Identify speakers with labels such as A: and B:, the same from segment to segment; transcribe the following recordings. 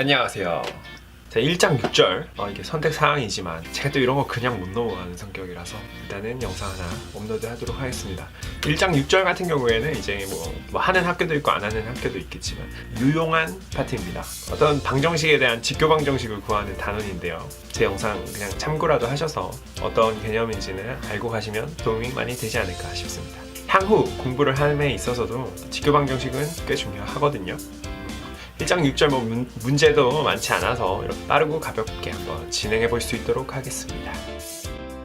A: 안녕하세요. 자, 1장 6절 이게 선택 사항이지만 제가 또 이런 거 그냥 못 넘어가는 성격이라서 일단은 영상 하나 업로드 하도록 하겠습니다. 1장 6절 같은 경우에는 이제 뭐 하는 학교도 있고 안 하는 학교도 있겠지만 유용한 파트입니다. 어떤 방정식에 대한 직교 방정식을 구하는 단원인데요. 제 영상 그냥 참고라도 하셔서 어떤 개념인지는 알고 가시면 도움이 많이 되지 않을까 싶습니다. 향후 공부를 함에 있어서도 직교 방정식은 꽤 중요하거든요. 1장 6절 문제도 많지 않아서 이렇게 빠르고 가볍게 한번 진행해 볼 수 있도록 하겠습니다.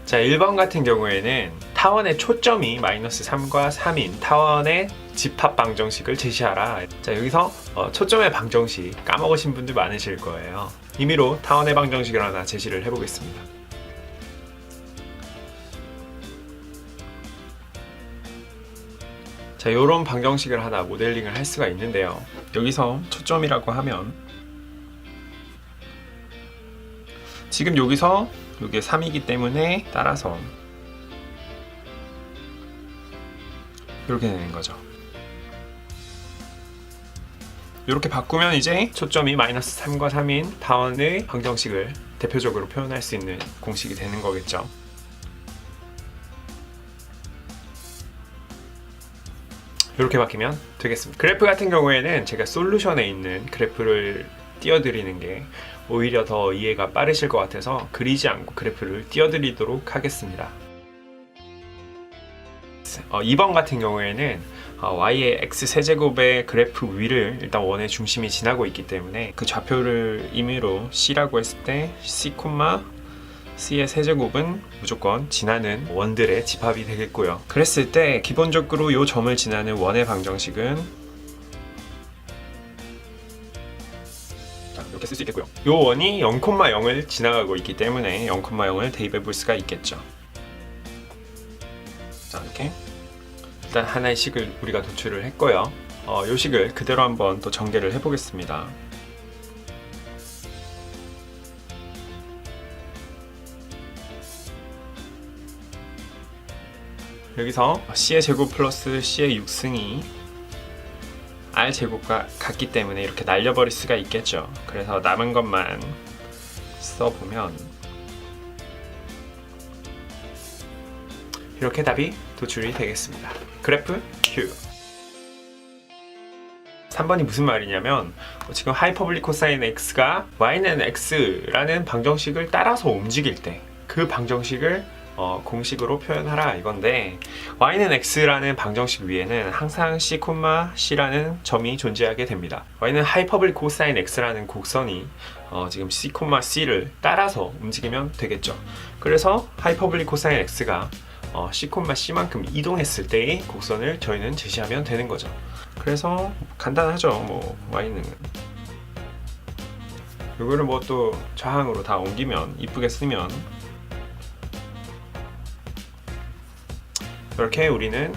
A: 자, 1번 같은 경우에는 타원의 초점이 마이너스 3과 3인 타원의 집합 방정식을 제시하라. 자, 여기서 초점의 방정식 까먹으신 분들 많으실 거예요. 임의로 타원의 방정식을 하나 제시를 해보겠습니다. 자, 요런 방정식을 하나 모델링을 할 수가 있는데요. 여기서 초점이라고 하면 지금 여기서 이게 3이기 때문에 따라서 이렇게 되는 거죠. 이렇게 바꾸면 이제 초점이 마이너스 3과 3인 타원의 방정식을 대표적으로 표현할 수 있는 공식이 되는 거겠죠. 이렇게 바뀌면 되겠습니다. 그래프 같은 경우에는 제가 솔루션에 있는 그래프를 띄워드리는 게 오히려 더 이해가 빠르실 것 같아서 그리지 않고 그래프를 띄워드리도록 하겠습니다. 2번 같은 경우에는 y의 x세제곱의 그래프 위를 일단 원의 중심이 지나고 있기 때문에 그 좌표를 임의로 c라고 했을 때 c, c의 세제곱은 무조건 지나는 원들의 집합이 되겠고요. 그랬을 때 기본적으로 이 점을 지나는 원의 방정식은 이렇게 쓸 수 있겠고요. 이 원이 0,0을 지나가고 있기 때문에 0,0을 대입해 볼 수가 있겠죠. 자, 이렇게 일단 하나의 식을 우리가 도출을 했고요. 이 식을 그대로 한번 또 전개를 해보겠습니다. 여기서 c의 제곱 플러스 c의 6승이 r 제곱과 같기 때문에 이렇게 날려버릴 수가 있겠죠. 그래서 남은 것만 써보면 이렇게 답이 도출이 되겠습니다. 그래프 Q. 3번이 무슨 말이냐면 지금 하이퍼볼릭 코사인 x가 y는 x라는 방정식을 따라서 움직일 때 그 방정식을 공식으로 표현하라 이건데, y는 x라는 방정식 위에는 항상 c, c라는 점이 존재하게 됩니다. y는 하이퍼볼릭 코사인 x라는 곡선이 지금 c, c를 따라서 움직이면 되겠죠. 그래서 하이퍼볼릭 코사인 x가 c, c만큼 이동했을 때의 곡선을 저희는 제시하면 되는 거죠. 그래서 간단하죠. y는 이거를 또 좌항으로 다 옮기면 이쁘게 쓰면 이렇게 우리는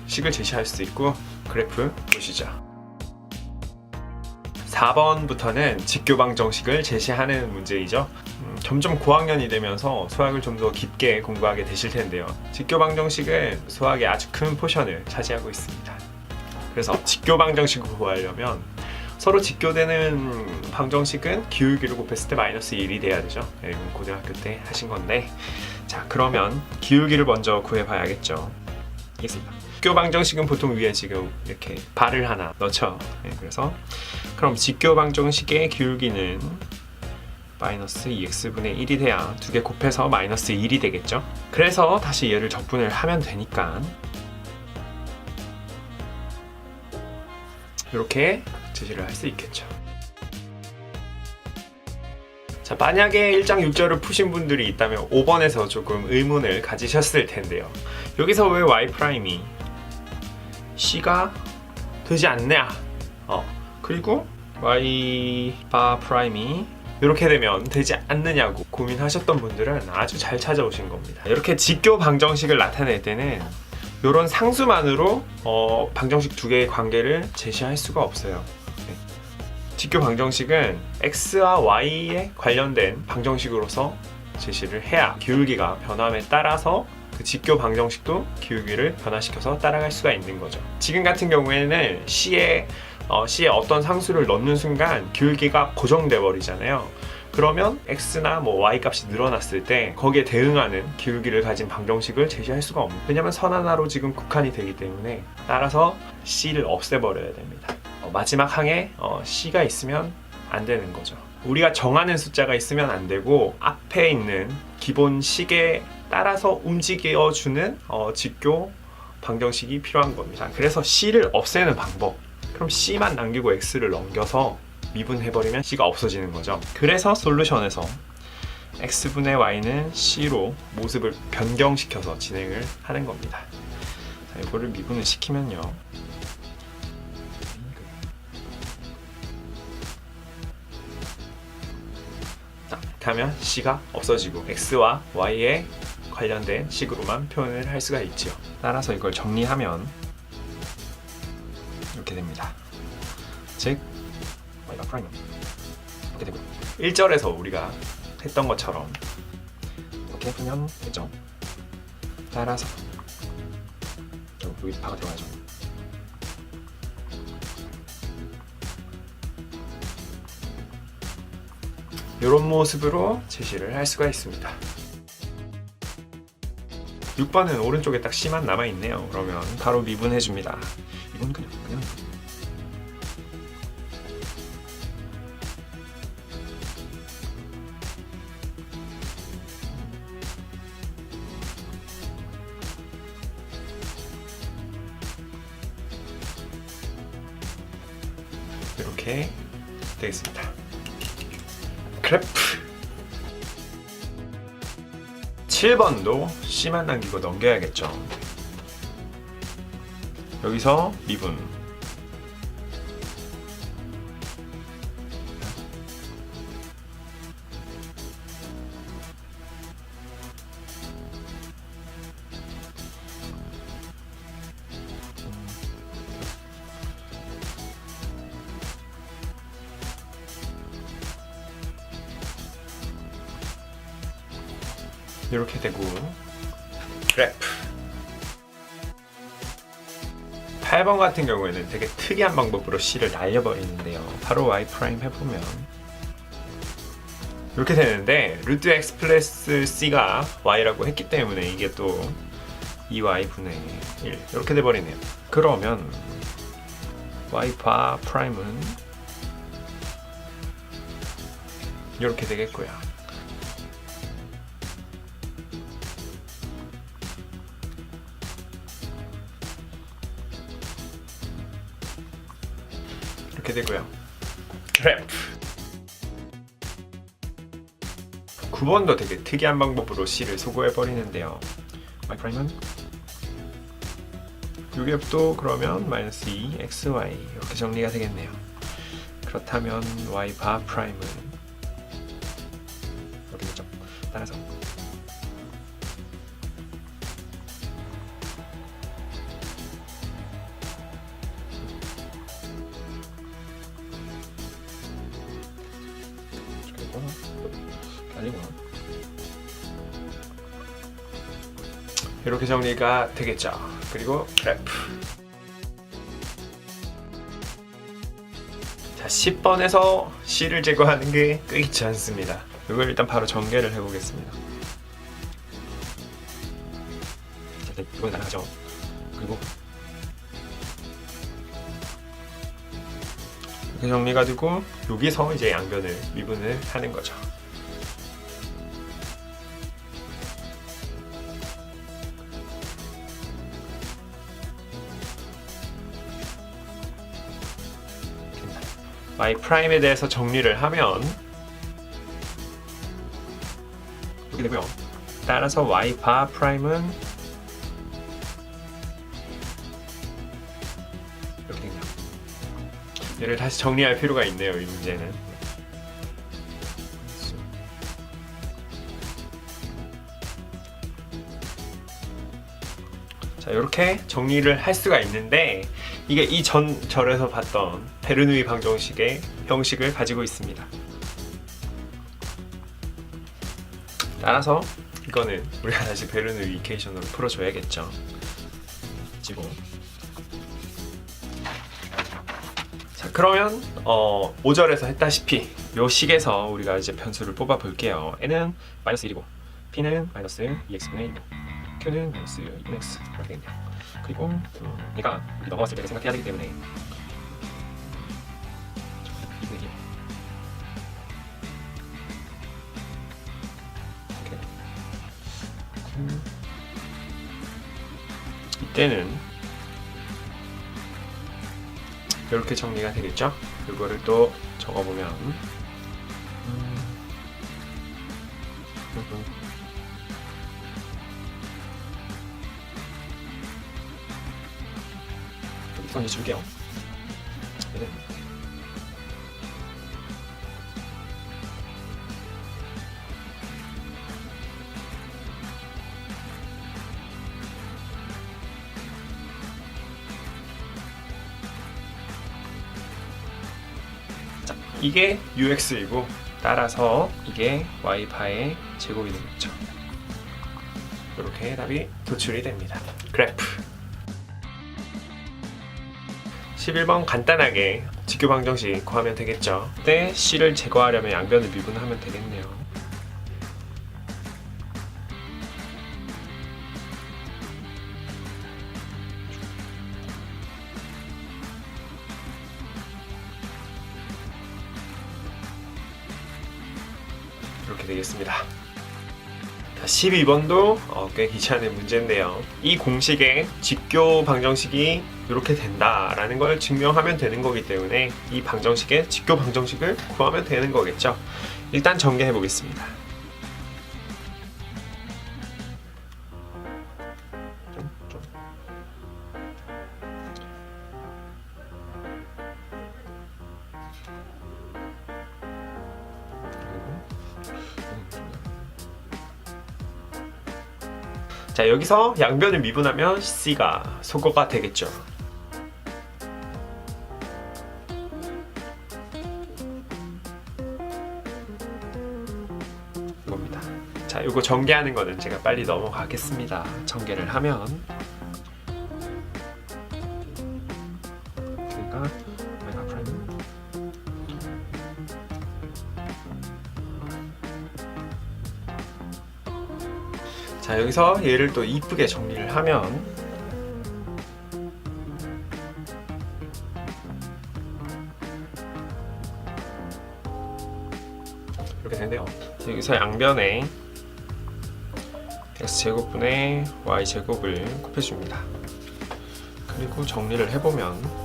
A: 식을 제시할 수 있고, 그래프 보시죠. 4번부터는 직교 방정식을 제시하는 문제이죠. 점점 고학년이 되면서 수학을 좀 더 깊게 공부하게 되실 텐데요. 직교 방정식은 수학의 아주 큰 포션을 차지하고 있습니다. 그래서 직교 방정식을 구하려면 서로 직교되는 방정식은 기울기를 곱했을 때 마이너스 1이 돼야 되죠. 이건 고등학교 때 하신 건데, 자, 그러면 기울기를 먼저 구해봐야겠죠. 있습니다. 직교 방정식은 보통 위에 지금 이렇게 발을 하나 넣죠. 그래서 그럼 직교 방정식의 기울기는 마이너스 2x분의 1이 돼야 두 개 곱해서 마이너스 1이 되겠죠. 그래서 다시 얘를 적분을 하면 되니까 이렇게 제시를 할 수 있겠죠. 자, 만약에 1장 6절을 푸신 분들이 있다면 5번에서 조금 의문을 가지셨을 텐데요. 여기서 왜 y' c가 되지 않냐? 그리고 y' 이렇게 되면 되지 않느냐고 고민하셨던 분들은 아주 잘 찾아오신 겁니다. 이렇게 직교 방정식을 나타낼 때는 이런 상수만으로 방정식 두 개의 관계를 제시할 수가 없어요. 직교 방정식은 x와 y에 관련된 방정식으로서 제시를 해야 기울기가 변함에 따라서 그 직교 방정식도 기울기를 변화시켜서 따라갈 수가 있는 거죠. 지금 같은 경우에는 c의 C에 어떤 상수를 넣는 순간 기울기가 고정돼 버리잖아요. 그러면 x나 y 값이 늘어났을 때 거기에 대응하는 기울기를 가진 방정식을 제시할 수가 없는, 왜냐면 선 하나로 지금 국한이 되기 때문에. 따라서 C를 없애버려야 됩니다. 마지막 항에 C가 있으면 안 되는 거죠. 우리가 정하는 숫자가 있으면 안 되고 앞에 있는 기본 식에 따라서 움직여주는 직교 방정식이 필요한 겁니다. 그래서 C를 없애는 방법, 그럼 C만 남기고 X를 넘겨서 미분해버리면 C가 없어지는 거죠. 그래서 솔루션에서 X분의 Y는 C로 모습을 변경시켜서 진행을 하는 겁니다. 자, 이거를 미분을 시키면요, 이렇게 하면 C가 없어지고 X와 Y에 관련된 식으로만 표현을 할 수가 있죠. 따라서 이걸 정리하면 이렇게 됩니다. 즉 Y가 프라임 이렇게 되고요. 1절에서 우리가 했던 것처럼 이렇게 풀면 되죠. 따라서 여기 바가 들어가죠. 이런 모습으로 제시를 할 수가 있습니다. 6번은 오른쪽에 딱 C만 남아있네요. 그러면 바로 미분해줍니다. 이건 그냥 이렇게 되겠습니다. 그래프 7번도 C만 남기고 넘겨야겠죠. 여기서 미분, 이렇게 되고, 그래프 8번 같은 경우에는 되게 특이한 방법으로 C를 날려버리는데요. 바로 Y 프라임 해보면 이렇게 되는데, 루트 X 플러스 C가 Y라고 했기 때문에 이게 또 2Y 분의 1 이렇게 돼버리네요. 그러면 Y 바 프라임은 이렇게 되겠고요. 이렇게 되고요. 그래프 9번도 되게 특이한 방법으로 C를 소거해버리는데요. Y 프라임은 이게 또 그러면 마이너스 2 XY 이렇게 정리가 되겠네요. 그렇다면 Y 바 프라임은 이렇게 되죠. 따라서 이렇게 정리가 되겠죠. 그리고 그래프. 자, 10번에서 C를 제거하는 게 끝이지 않습니다. 이걸 일단 바로 전개를 해보겠습니다. 자, 이거 나가죠. 그리고 이렇게 정리가 되고, 여기서 이제 양변을 미분을 하는 거죠. Y 프라임에 대해서 정리를 하면 이렇게 되고요. 따라서 Y 바 프라임은 이렇게 되네요. 얘를 다시 정리할 필요가 있네요, 이 문제는. 자, 이렇게 정리를 할 수가 있는데, 이게 이 전 절에서 봤던 베르누이 방정식의 형식을 가지고 있습니다. 따라서 이거는 우리가 다시 베르누이 이퀘이션으로 풀어줘야겠죠. 그리고 그러면 5절에서 했다시피 요 식에서 우리가 이제 변수를 뽑아 볼게요. n은 마이너스 1이고 p는 마이너스 2x분의 1이고 q는 마이너스 2x 이렇게 되겠네요. 그리고 얘가 우리 넘어갔을 때를 생각해야 되기 때문에 2분의 1 이때는 이렇게 정리가 되겠죠? 이거를 또 적어보면 여기 줄게요. 자, 이게 ux이고 따라서 이게 y파의 제곱이 되겠죠. 이렇게 답이 도출이 됩니다. 그래프 11번 간단하게 직교 방정식 구하면 되겠죠. 그때 c를 제거하려면 양변을 미분하면 되겠네요. 이렇게 되겠습니다. 12번도 꽤 귀찮은 문제인데요. 이 공식의 직교 방정식이 이렇게 된다라는 걸 증명하면 되는 거기 때문에 이 방정식의 직교 방정식을 구하면 되는 거겠죠. 일단 전개해 보겠습니다. 자, 여기서 양변을 미분하면 C가 소거가 되겠죠. 이겁니다. 자, 이거 전개하는 거는 제가 빨리 넘어가겠습니다. 전개를 하면 그러니까 자, 여기서 얘를 또 이쁘게 정리를 하면 이렇게 되는데요. 여기서 양변에 x제곱분의 y제곱을 곱해줍니다. 그리고 정리를 해보면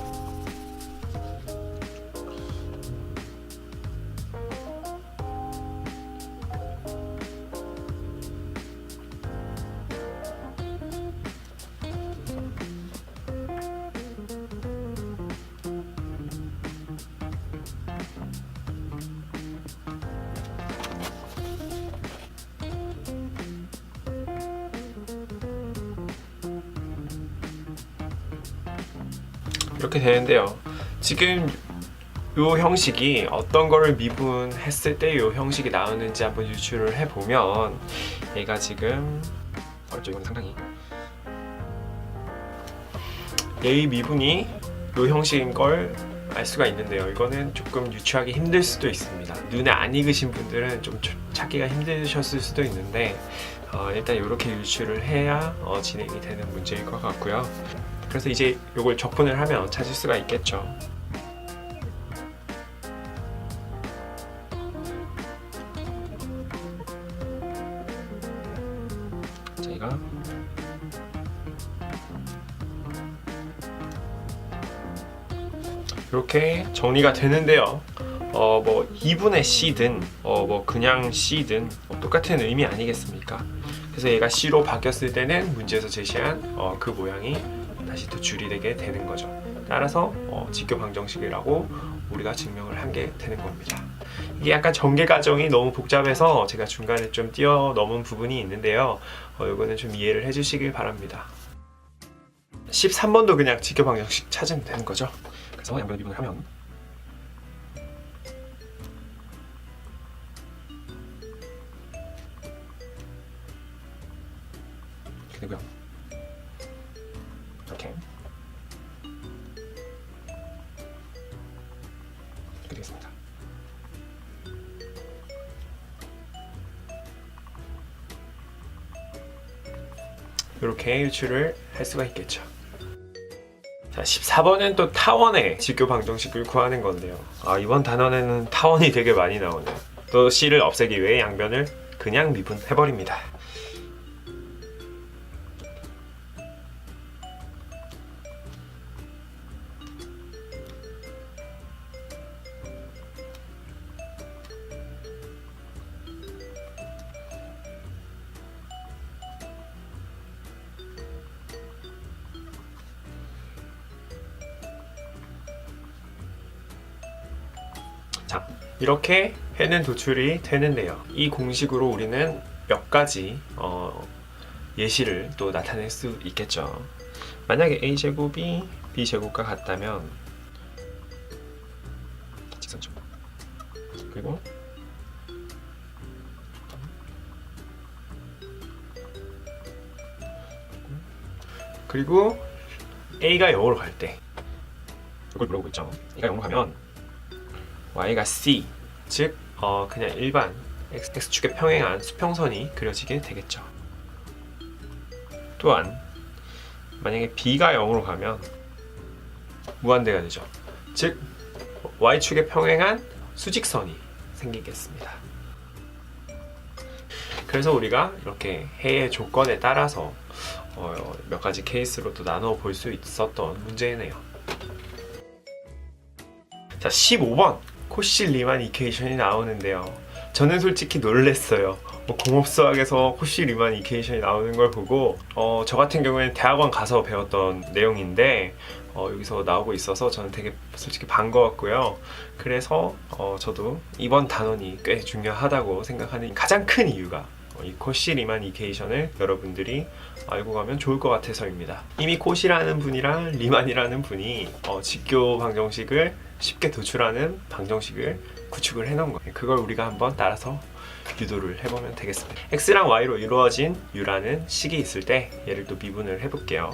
A: 이렇게 되는데요. 지금 요 형식이 어떤 거를 미분했을 때 요 형식이 나오는지 한번 유추를 해보면 얘가 지금 어렵죠. 이거는 상당히 얘의 미분이 요 형식인 걸 알 수가 있는데요. 이거는 조금 유추하기 힘들 수도 있습니다. 눈에 안 익으신 분들은 좀 찾기가 힘드셨을 수도 있는데 일단 이렇게 유추를 해야 진행이 되는 문제일 것 같고요. 그래서 이제 이걸 적분을 하면 찾을 수가 있겠죠. 저희가 이렇게 정리가 되는데요. 뭐 2분의 C든 뭐 그냥 C든 똑같은 의미 아니겠습니까? 그래서 얘가 C로 바뀌었을 때는 문제에서 제시한 그 모양이 다시 도출이 되게 되는 거죠. 따라서 직교 방정식이라고 우리가 증명을 한 게 되는 겁니다. 이게 약간 전개 과정이 너무 복잡해서 제가 중간에 좀 뛰어넘은 부분이 있는데요. 이거는 좀 이해를 해주시길 바랍니다. 13번도 그냥 직교 방정식 찾으면 되는 거죠. 그래서 양변을 미분을 하면 이렇게 되고요. 이렇게 이렇게 유출을 할 수가 있겠죠. 자, 14번은 또 타원의 직교 방정식을 구하는 건데요. 이번 단원에는 타원이 되게 많이 나오네요. 또 C를 없애기 위해 양변을 그냥 미분해버립니다. 자, 이렇게 해는 도출이 되는데요. 이 공식으로 우리는 몇 가지 예시를 또 나타낼 수 있겠죠. 만약에 a제곱이 b제곱과 같다면 직선점, 그리고 a가 0으로 갈 때 이걸 물어보고 있죠. a가 0으로 가면 y가 c, 즉 그냥 일반 x축에 평행한 수평선이 그려지게 되겠죠. 또한 만약에 b가 0으로 가면 무한대가 되죠. 즉 y축에 평행한 수직선이 생기겠습니다. 그래서 우리가 이렇게 해의 조건에 따라서 몇 가지 케이스로 또 나눠 볼 수 있었던 문제네요. 자, 15번 코시 리만 이퀘이션이 나오는데요. 저는 솔직히 놀랬어요. 공업수학에서 코시 리만 이퀘이션이 나오는 걸 보고 저 같은 경우에는 대학원 가서 배웠던 내용인데 여기서 나오고 있어서 저는 되게 솔직히 반가웠고요. 그래서 저도 이번 단원이 꽤 중요하다고 생각하는 가장 큰 이유가 이 코시 리만 이퀘이션을 여러분들이 알고 가면 좋을 것 같아서입니다. 이미 코시라는 분이랑 리만이라는 분이 직교 방정식을 쉽게 도출하는 방정식을 구축을 해놓은 거예요. 그걸 우리가 한번 따라서 유도를 해보면 되겠습니다. x랑 y로 이루어진 u라는 식이 있을 때 얘를 또 미분을 해볼게요.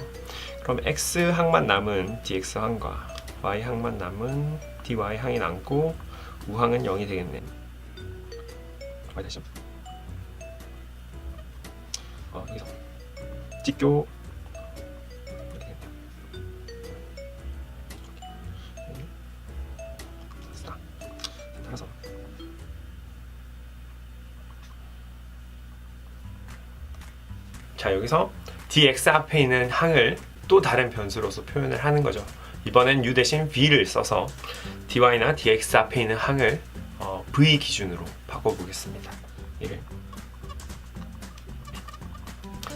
A: 그럼 x항만 남은 dx항과 y항만 남은 dy항이 남고 우항은 0이 되겠네. 여기서 직교 따라서 자, 여기서 dx 앞에 있는 항을 또 다른 변수로서 표현을 하는 거죠. 이번엔 u 대신 v를 써서 dy나 dx 앞에 있는 항을 v 기준으로 바꿔보겠습니다. 얘를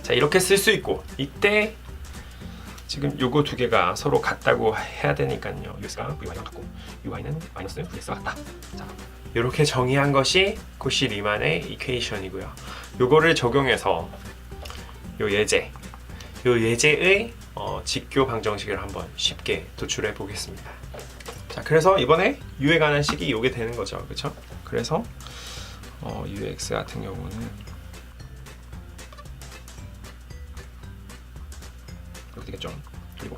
A: 자, 이렇게 쓸 수 있고, 이때 지금 요거 두 개가 서로 같다고 해야 되니까요. ux가 vy랑 같고 uy는 마이너스 vx와 같다. 자, 이렇게 정의한 것이 코시 리만의 이퀘이션이고요. 요거를 적용해서 요 예제의 직교 방정식을 한번 쉽게 도출해 보겠습니다. 자, 그래서 이번에 u에 관한 식이 요게 되는 거죠. 그렇죠? 그래서 ux 같은 경우는 이렇게 되겠죠. 그리고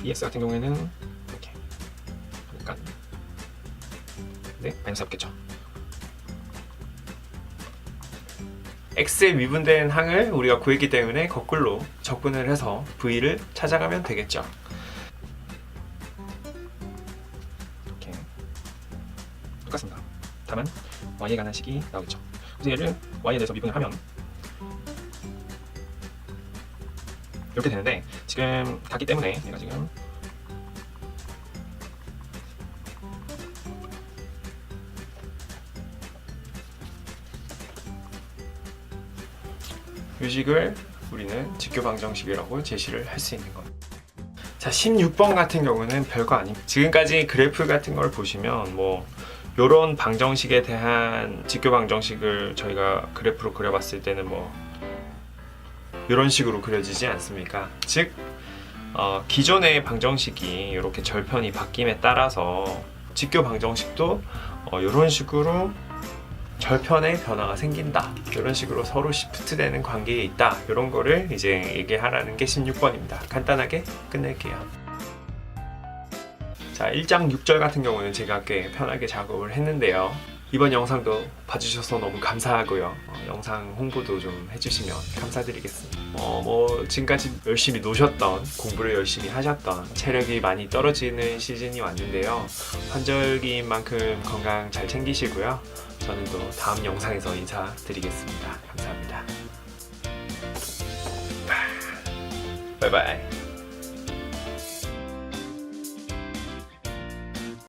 A: dx 같은 경우에는 이렇게 그러니까 네, 마이너스 없겠죠. x에 미분된 항을 우리가 구했기 때문에 거꾸로 적분을 해서 v를 찾아가면 되겠죠. 이렇게 똑같습니다. 다만 y에 관한 식이 나오겠죠. 그래서 얘를 y에 대해서 미분을 하면 이렇게 되는데 지금 같기 때문에 얘가 지금 요식을 우리는 직교 방정식이라고 제시를 할 수 있는 겁니다. 자, 16번 같은 경우는 별거 아닙니다. 지금까지 그래프 같은 걸 보시면 뭐 요런 방정식에 대한 직교 방정식을 저희가 그래프로 그려봤을 때는 뭐 이런 식으로 그려지지 않습니까? 즉 기존의 방정식이 이렇게 절편이 바뀜에 따라서 직교 방정식도 이런 식으로 절편의 변화가 생긴다. 이런 식으로 서로 시프트 되는 관계에 있다. 이런 거를 이제 얘기하라는 게 16번입니다. 간단하게 끝낼게요. 자, 1장 6절 같은 경우는 제가 꽤 편하게 작업을 했는데요. 이번 영상도 봐주셔서 너무 감사하고요. 영상 홍보도 좀 해주시면 감사드리겠습니다. 지금까지 열심히 노셨던, 공부를 열심히 하셨던, 체력이 많이 떨어지는 시즌이 왔는데요. 환절기인 만큼 건강 잘 챙기시고요. 저는 또 다음 영상에서 인사드리겠습니다. 감사합니다. 바이바이.